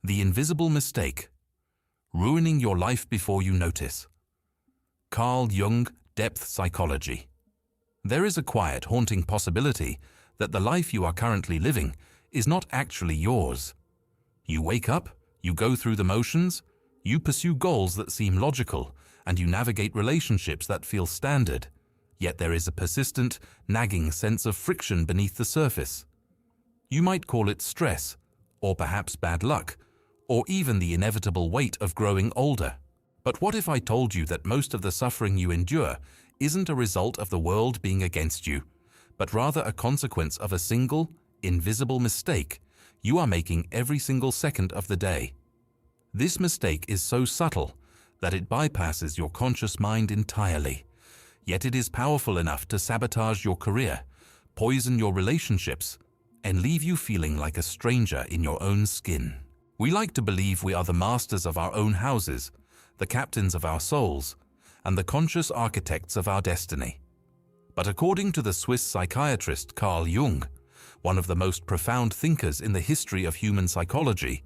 The invisible mistake. Ruining your life before you notice. Carl Jung, Depth Psychology. There is a quiet, haunting possibility that the life you are currently living is not actually yours. You wake up, you go through the motions, you pursue goals that seem logical, and you navigate relationships that feel standard, yet there is a persistent, nagging sense of friction beneath the surface. You might call it stress, or perhaps bad luck, or even the inevitable weight of growing older. But what if I told you that most of the suffering you endure isn't a result of the world being against you, but rather a consequence of a single, invisible mistake you are making every single second of the day? This mistake is so subtle that it bypasses your conscious mind entirely, yet it is powerful enough to sabotage your career, poison your relationships, and leave you feeling like a stranger in your own skin. We like to believe we are the masters of our own houses, the captains of our souls, and the conscious architects of our destiny. But according to the Swiss psychiatrist Carl Jung, one of the most profound thinkers in the history of human psychology,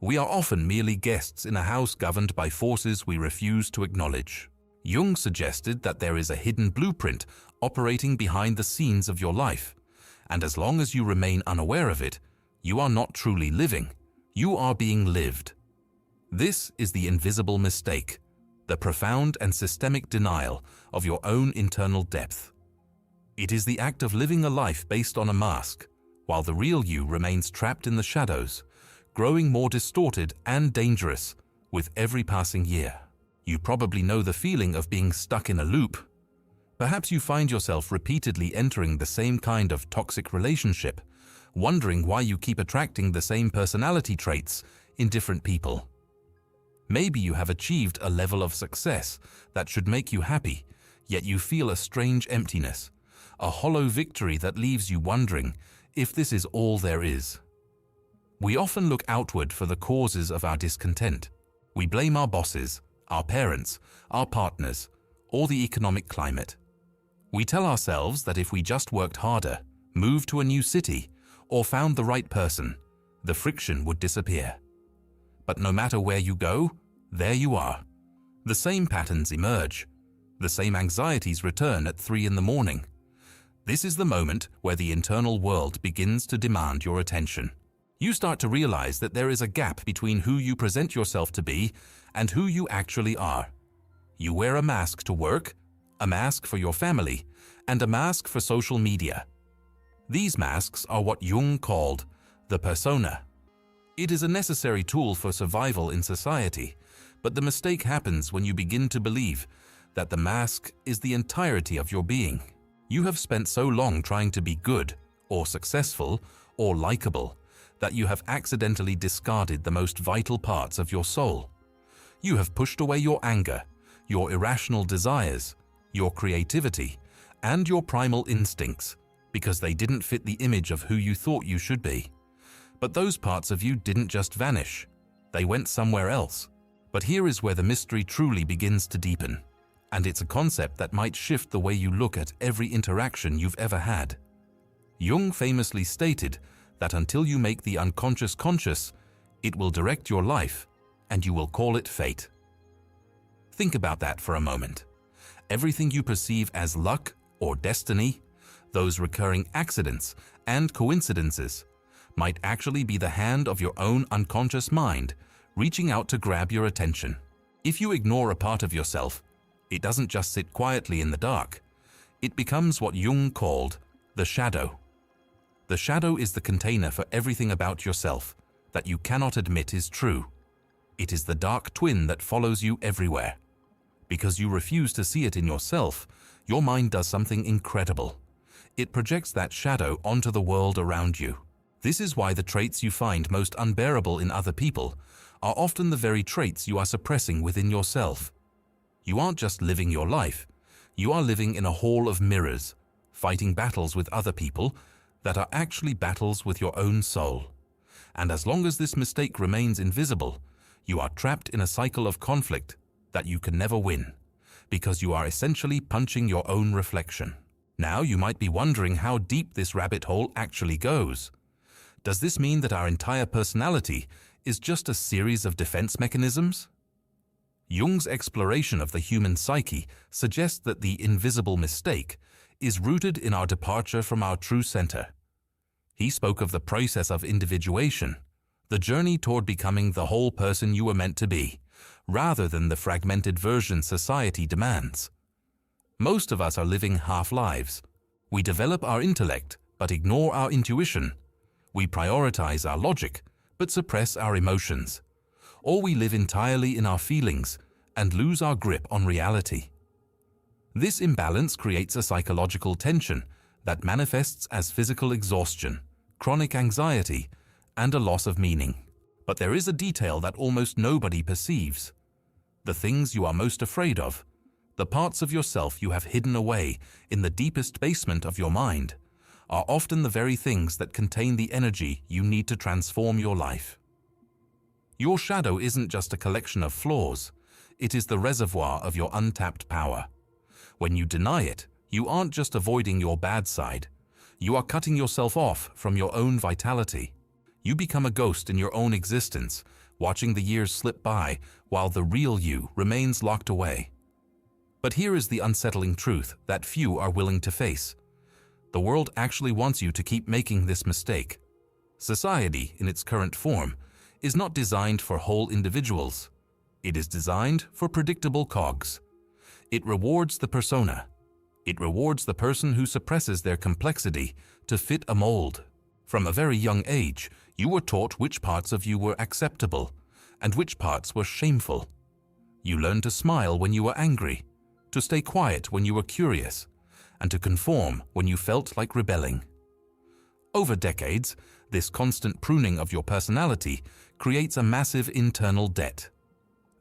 we are often merely guests in a house governed by forces we refuse to acknowledge. Jung suggested that there is a hidden blueprint operating behind the scenes of your life, and as long as you remain unaware of it, you are not truly living. You are being lived. This is the invisible mistake, the profound and systemic denial of your own internal depth. It is the act of living a life based on a mask, while the real you remains trapped in the shadows, growing more distorted and dangerous with every passing year. You probably know the feeling of being stuck in a loop. Perhaps you find yourself repeatedly entering the same kind of toxic relationship, wondering why you keep attracting the same personality traits in different people. Maybe you have achieved a level of success that should make you happy, yet you feel a strange emptiness, a hollow victory that leaves you wondering if this is all there is. We often look outward for the causes of our discontent. We blame our bosses, our parents, our partners, or the economic climate. We tell ourselves that if we just worked harder, moved to a new city, or found the right person, the friction would disappear. But no matter where you go, there you are. The same patterns emerge. The same anxieties return at 3 in the morning. This is the moment where the internal world begins to demand your attention. You start to realize that there is a gap between who you present yourself to be and who you actually are. You wear a mask to work, a mask for your family, and a mask for social media. These masks are what Jung called the persona. It is a necessary tool for survival in society, but the mistake happens when you begin to believe that the mask is the entirety of your being. You have spent so long trying to be good, or successful, or likable, that you have accidentally discarded the most vital parts of your soul. You have pushed away your anger, your irrational desires, your creativity, and your primal instincts, because they didn't fit the image of who you thought you should be. But those parts of you didn't just vanish. They went somewhere else. But here is where the mystery truly begins to deepen. And it's a concept that might shift the way you look at every interaction you've ever had. Jung famously stated that until you make the unconscious conscious, it will direct your life, and you will call it fate. Think about that for a moment. Everything you perceive as luck or destiny, those recurring accidents and coincidences, might actually be the hand of your own unconscious mind reaching out to grab your attention. If you ignore a part of yourself, it doesn't just sit quietly in the dark. It becomes what Jung called the shadow. The shadow is the container for everything about yourself that you cannot admit is true. It is the dark twin that follows you everywhere. Because you refuse to see it in yourself, your mind does something incredible. It projects that shadow onto the world around you. This is why the traits you find most unbearable in other people are often the very traits you are suppressing within yourself. You aren't just living your life, you are living in a hall of mirrors, fighting battles with other people that are actually battles with your own soul. And as long as this mistake remains invisible, you are trapped in a cycle of conflict that you can never win, because you are essentially punching your own reflection. Now you might be wondering how deep this rabbit hole actually goes. Does this mean that our entire personality is just a series of defense mechanisms? Jung's exploration of the human psyche suggests that the invisible mistake is rooted in our departure from our true center. He spoke of the process of individuation, the journey toward becoming the whole person you were meant to be, rather than the fragmented version society demands. Most of us are living half-lives. We develop our intellect, but ignore our intuition. We prioritize our logic, but suppress our emotions. Or we live entirely in our feelings and lose our grip on reality. This imbalance creates a psychological tension that manifests as physical exhaustion, chronic anxiety, and a loss of meaning. But there is a detail that almost nobody perceives. The things you are most afraid of, the parts of yourself you have hidden away in the deepest basement of your mind, are often the very things that contain the energy you need to transform your life. Your shadow isn't just a collection of flaws, it is the reservoir of your untapped power. When you deny it, you aren't just avoiding your bad side, you are cutting yourself off from your own vitality. You become a ghost in your own existence, watching the years slip by while the real you remains locked away. But here is the unsettling truth that few are willing to face. The world actually wants you to keep making this mistake. Society, in its current form, is not designed for whole individuals. It is designed for predictable cogs. It rewards the persona. It rewards the person who suppresses their complexity to fit a mold. From a very young age, you were taught which parts of you were acceptable and which parts were shameful. You learned to smile when you were angry, to stay quiet when you were curious, and to conform when you felt like rebelling. Over decades, this constant pruning of your personality creates a massive internal debt.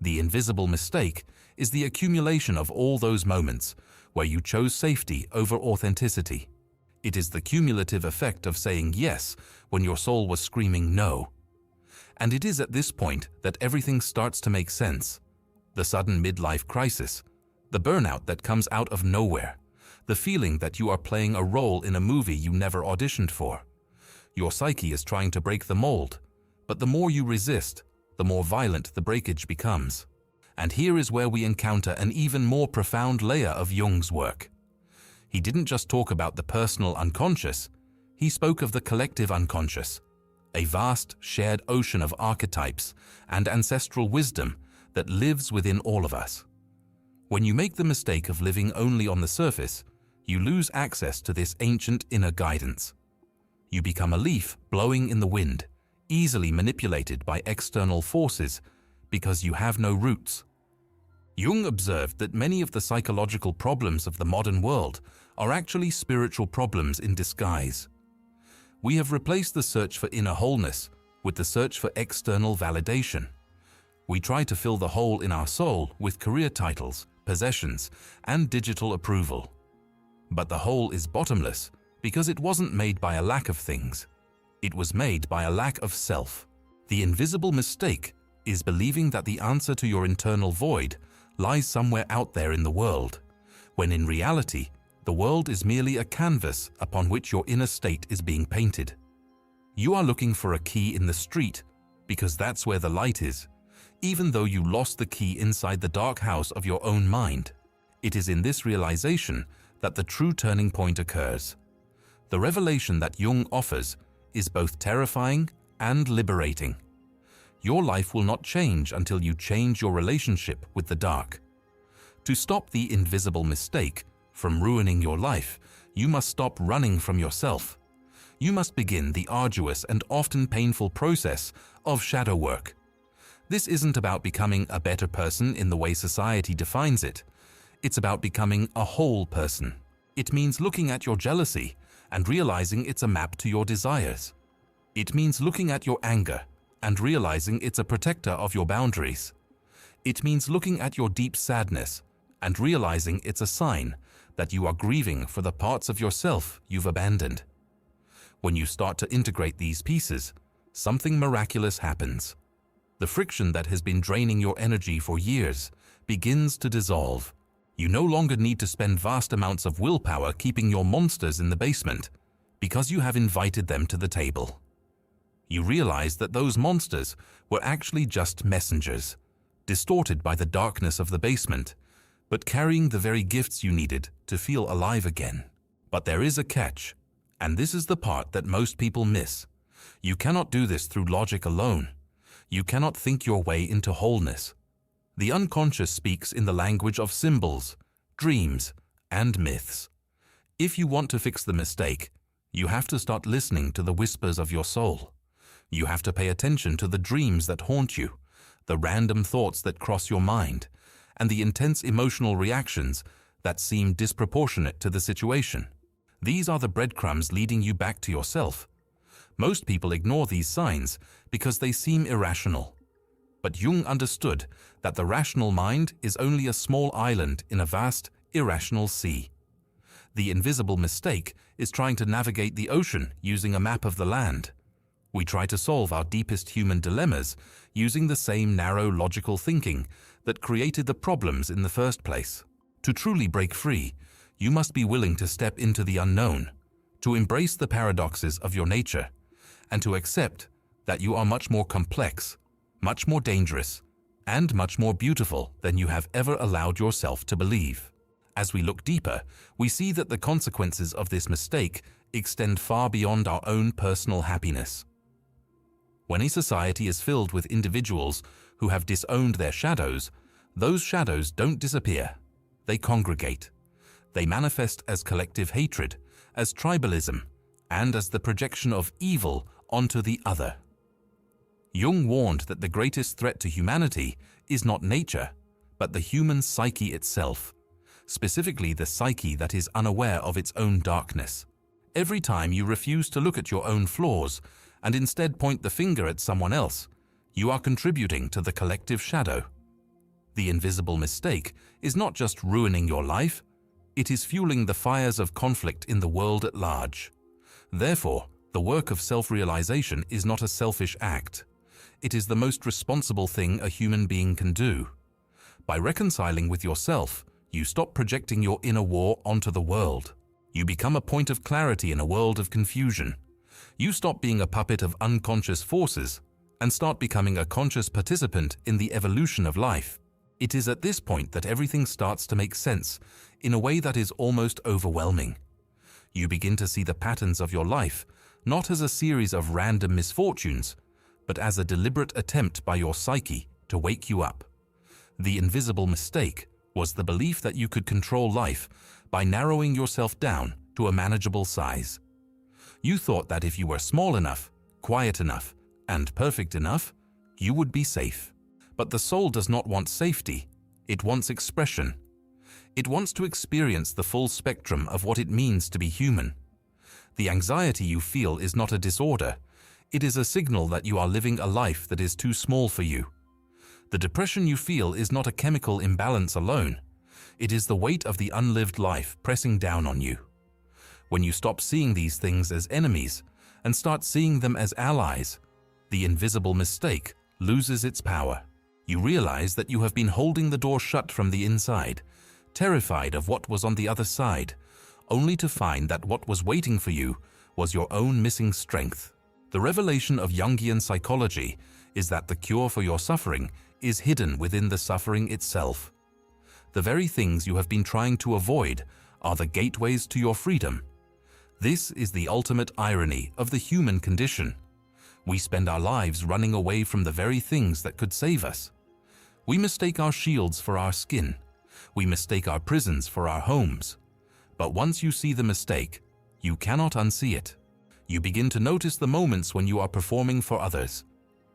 The invisible mistake is the accumulation of all those moments where you chose safety over authenticity. It is the cumulative effect of saying yes when your soul was screaming no. And it is at this point that everything starts to make sense. The sudden midlife crisis, the burnout that comes out of nowhere, the feeling that you are playing a role in a movie you never auditioned for. Your psyche is trying to break the mold, but the more you resist, the more violent the breakage becomes. And here is where we encounter an even more profound layer of Jung's work. He didn't just talk about the personal unconscious, he spoke of the collective unconscious, a vast shared ocean of archetypes and ancestral wisdom that lives within all of us. When you make the mistake of living only on the surface, you lose access to this ancient inner guidance. You become a leaf blowing in the wind, easily manipulated by external forces because you have no roots. Jung observed that many of the psychological problems of the modern world are actually spiritual problems in disguise. We have replaced the search for inner wholeness with the search for external validation. We try to fill the hole in our soul with career titles, possessions, and digital approval. But the hole is bottomless because it wasn't made by a lack of things. It was made by a lack of self. The invisible mistake is believing that the answer to your internal void lies somewhere out there in the world, when in reality, the world is merely a canvas upon which your inner state is being painted. You are looking for a key in the street because that's where the light is, even though you lost the key inside the dark house of your own mind. It is in this realization that the true turning point occurs. The revelation that Jung offers is both terrifying and liberating. Your life will not change until you change your relationship with the dark. To stop the invisible mistake from ruining your life, you must stop running from yourself. You must begin the arduous and often painful process of shadow work. This isn't about becoming a better person in the way society defines it. It's about becoming a whole person. It means looking at your jealousy and realizing it's a map to your desires. It means looking at your anger and realizing it's a protector of your boundaries. It means looking at your deep sadness and realizing it's a sign that you are grieving for the parts of yourself you've abandoned. When you start to integrate these pieces, something miraculous happens. The friction that has been draining your energy for years begins to dissolve. You no longer need to spend vast amounts of willpower keeping your monsters in the basement because you have invited them to the table. You realize that those monsters were actually just messengers, distorted by the darkness of the basement, but carrying the very gifts you needed to feel alive again. But there is a catch, and this is the part that most people miss. You cannot do this through logic alone. You cannot think your way into wholeness. The unconscious speaks in the language of symbols, dreams, and myths. If you want to fix the mistake, you have to start listening to the whispers of your soul. You have to pay attention to the dreams that haunt you, the random thoughts that cross your mind, and the intense emotional reactions that seem disproportionate to the situation. These are the breadcrumbs leading you back to yourself. Most people ignore these signs because they seem irrational. But Jung understood that the rational mind is only a small island in a vast, irrational sea. The invisible mistake is trying to navigate the ocean using a map of the land. We try to solve our deepest human dilemmas using the same narrow logical thinking that created the problems in the first place. To truly break free, you must be willing to step into the unknown, to embrace the paradoxes of your nature, and to accept that you are much more complex, much more dangerous, and much more beautiful than you have ever allowed yourself to believe. As we look deeper, we see that the consequences of this mistake extend far beyond our own personal happiness. When a society is filled with individuals who have disowned their shadows, those shadows don't disappear. They congregate. They manifest as collective hatred, as tribalism, and as the projection of evil onto the other. Jung warned that the greatest threat to humanity is not nature, but the human psyche itself, specifically the psyche that is unaware of its own darkness. Every time you refuse to look at your own flaws and instead point the finger at someone else, you are contributing to the collective shadow. The invisible mistake is not just ruining your life, it is fueling the fires of conflict in the world at large. Therefore, the work of self-realization is not a selfish act. It is the most responsible thing a human being can do. By reconciling with yourself, you stop projecting your inner war onto the world. You become a point of clarity in a world of confusion. You stop being a puppet of unconscious forces and start becoming a conscious participant in the evolution of life. It is at this point that everything starts to make sense in a way that is almost overwhelming. You begin to see the patterns of your life not as a series of random misfortunes, but as a deliberate attempt by your psyche to wake you up. The invisible mistake was the belief that you could control life by narrowing yourself down to a manageable size. You thought that if you were small enough, quiet enough, and perfect enough, you would be safe. But the soul does not want safety, it wants expression. It wants to experience the full spectrum of what it means to be human. The anxiety you feel is not a disorder, it is a signal that you are living a life that is too small for you. The depression you feel is not a chemical imbalance alone. It is the weight of the unlived life pressing down on you. When you stop seeing these things as enemies and start seeing them as allies, the invisible mistake loses its power. You realize that you have been holding the door shut from the inside, terrified of what was on the other side, only to find that what was waiting for you was your own missing strength. The revelation of Jungian psychology is that the cure for your suffering is hidden within the suffering itself. The very things you have been trying to avoid are the gateways to your freedom. This is the ultimate irony of the human condition. We spend our lives running away from the very things that could save us. We mistake our shields for our skin. We mistake our prisons for our homes. But once you see the mistake, you cannot unsee it. You begin to notice the moments when you are performing for others.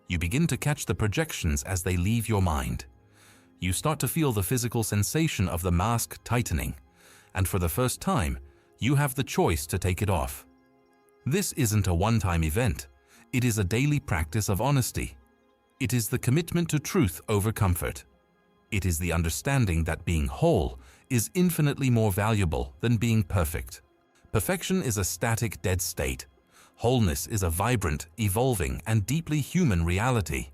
You begin to catch the projections as they leave your mind. You start to feel the physical sensation of the mask tightening, and for the first time, you have the choice to take it off. This isn't a one-time event. It is a daily practice of honesty. It is the commitment to truth over comfort. It is the understanding that being whole is infinitely more valuable than being perfect. Perfection is a static, dead state. Wholeness is a vibrant, evolving, and deeply human reality.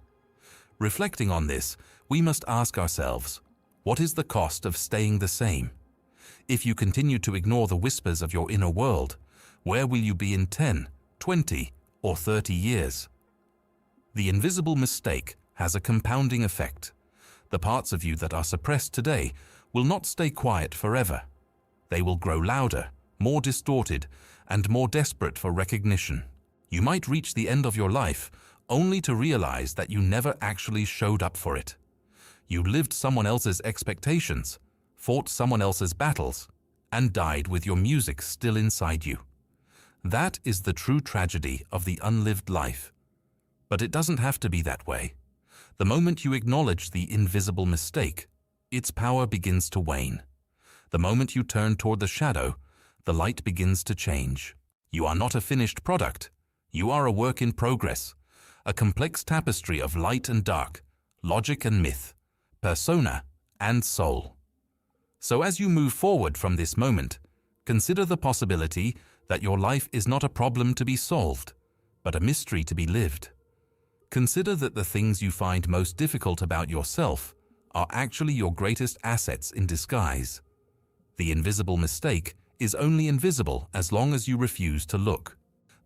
Reflecting on this, we must ask ourselves, what is the cost of staying the same? If you continue to ignore the whispers of your inner world, where will you be in 10, 20, or 30 years? The invisible mistake has a compounding effect. The parts of you that are suppressed today will not stay quiet forever. They will grow louder, more distorted, and more desperate for recognition. You might reach the end of your life only to realize that you never actually showed up for it. You lived someone else's expectations, fought someone else's battles, and died with your music still inside you. That is the true tragedy of the unlived life. But it doesn't have to be that way. The moment you acknowledge the invisible mistake, its power begins to wane. The moment you turn toward the shadow, the light begins to change. You are not a finished product. You are a work in progress, a complex tapestry of light and dark, logic and myth, persona and soul. So as you move forward from this moment, consider the possibility that your life is not a problem to be solved, but a mystery to be lived. Consider that the things you find most difficult about yourself are actually your greatest assets in disguise. The invisible mistake is only invisible as long as you refuse to look.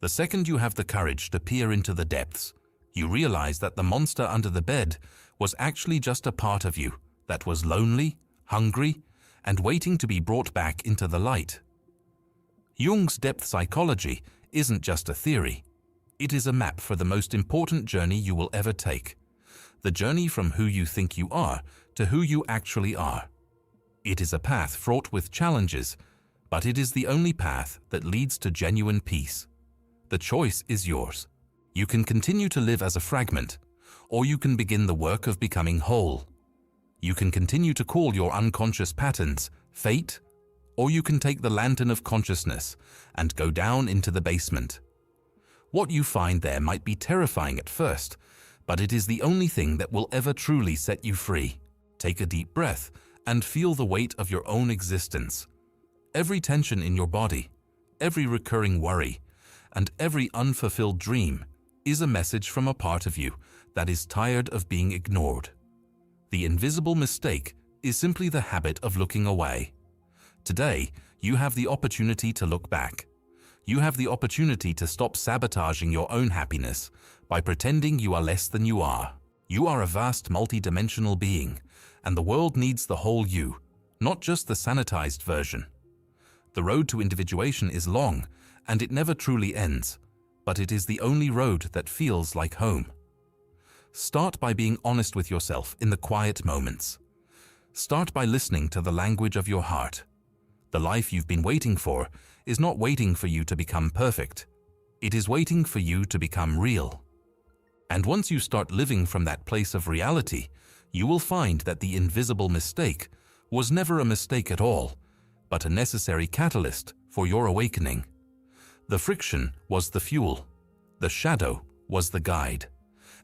The second you have the courage to peer into the depths, you realize that the monster under the bed was actually just a part of you that was lonely, hungry, and waiting to be brought back into the light. Jung's depth psychology isn't just a theory. It is a map for the most important journey you will ever take. The journey from who you think you are to who you actually are. It is a path fraught with challenges, but it is the only path that leads to genuine peace. The choice is yours. You can continue to live as a fragment, or you can begin the work of becoming whole. You can continue to call your unconscious patterns fate, or you can take the lantern of consciousness and go down into the basement. What you find there might be terrifying at first, but it is the only thing that will ever truly set you free. Take a deep breath and feel the weight of your own existence. Every tension in your body, every recurring worry, and every unfulfilled dream is a message from a part of you that is tired of being ignored. The invisible mistake is simply the habit of looking away. Today, you have the opportunity to look back. You have the opportunity to stop sabotaging your own happiness by pretending you are less than you are. You are a vast multi-dimensional being, and the world needs the whole you, not just the sanitized version. The road to individuation is long, and it never truly ends, but it is the only road that feels like home. Start by being honest with yourself in the quiet moments. Start by listening to the language of your heart. The life you've been waiting for is not waiting for you to become perfect. It is waiting for you to become real. And once you start living from that place of reality, you will find that the invisible mistake was never a mistake at all, but a necessary catalyst for your awakening. The friction was the fuel. The shadow was the guide.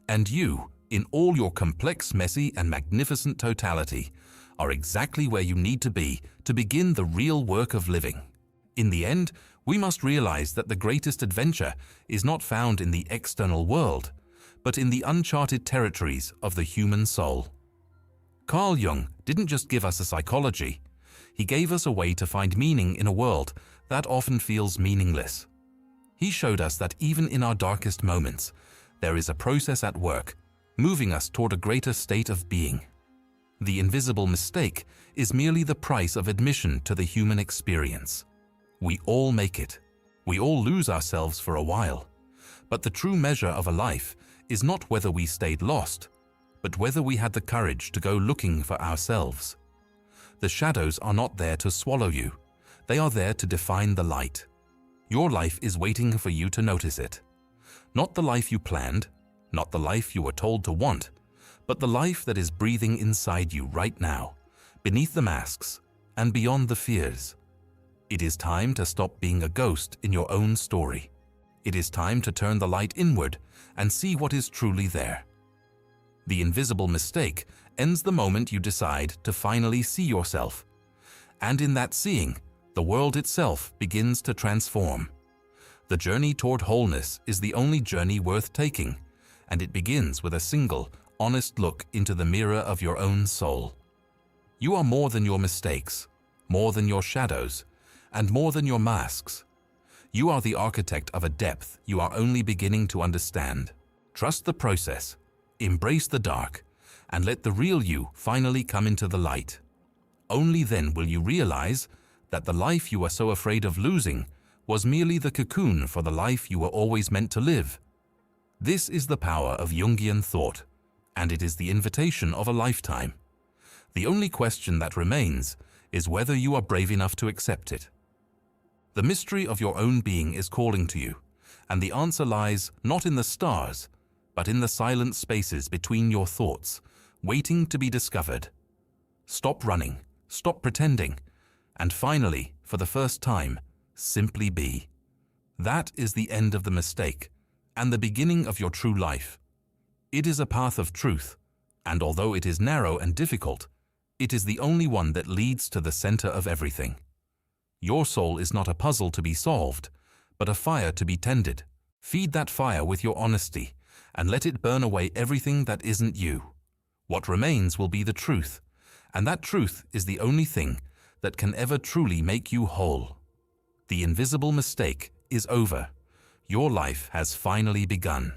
And you, in all your complex, messy, and magnificent totality, are exactly where you need to be to begin the real work of living. In the end, we must realize that the greatest adventure is not found in the external world, but in the uncharted territories of the human soul. Carl Jung didn't just give us a psychology. He gave us a way to find meaning in a world that often feels meaningless. He showed us that even in our darkest moments, there is a process at work, moving us toward a greater state of being. The invisible mistake is merely the price of admission to the human experience. We all make it. We all lose ourselves for a while. But the true measure of a life is not whether we stayed lost, but whether we had the courage to go looking for ourselves. The shadows are not there to swallow you. They are there to define the light. Your life is waiting for you to notice it. Not the life you planned, not the life you were told to want, but the life that is breathing inside you right now, beneath the masks and beyond the fears. It is time to stop being a ghost in your own story. It is time to turn the light inward and see what is truly there. The invisible mistake ends the moment you decide to finally see yourself. And in that seeing, the world itself begins to transform. The journey toward wholeness is the only journey worth taking, and it begins with a single, honest look into the mirror of your own soul. You are more than your mistakes, more than your shadows, and more than your masks. You are the architect of a depth you are only beginning to understand. Trust the process, embrace the dark, and let the real you finally come into the light. Only then will you realize that the life you were so afraid of losing was merely the cocoon for the life you were always meant to live. This is the power of Jungian thought, and it is the invitation of a lifetime. The only question that remains is whether you are brave enough to accept it. The mystery of your own being is calling to you, and the answer lies not in the stars, but in the silent spaces between your thoughts, waiting to be discovered. Stop running, stop pretending, and finally, for the first time, simply be. That is the end of the mistake, and the beginning of your true life. It is a path of truth, and although it is narrow and difficult, it is the only one that leads to the center of everything. Your soul is not a puzzle to be solved, but a fire to be tended. Feed that fire with your honesty, and let it burn away everything that isn't you. What remains will be the truth, and that truth is the only thing that can ever truly make you whole. The invisible mistake is over. Your life has finally begun.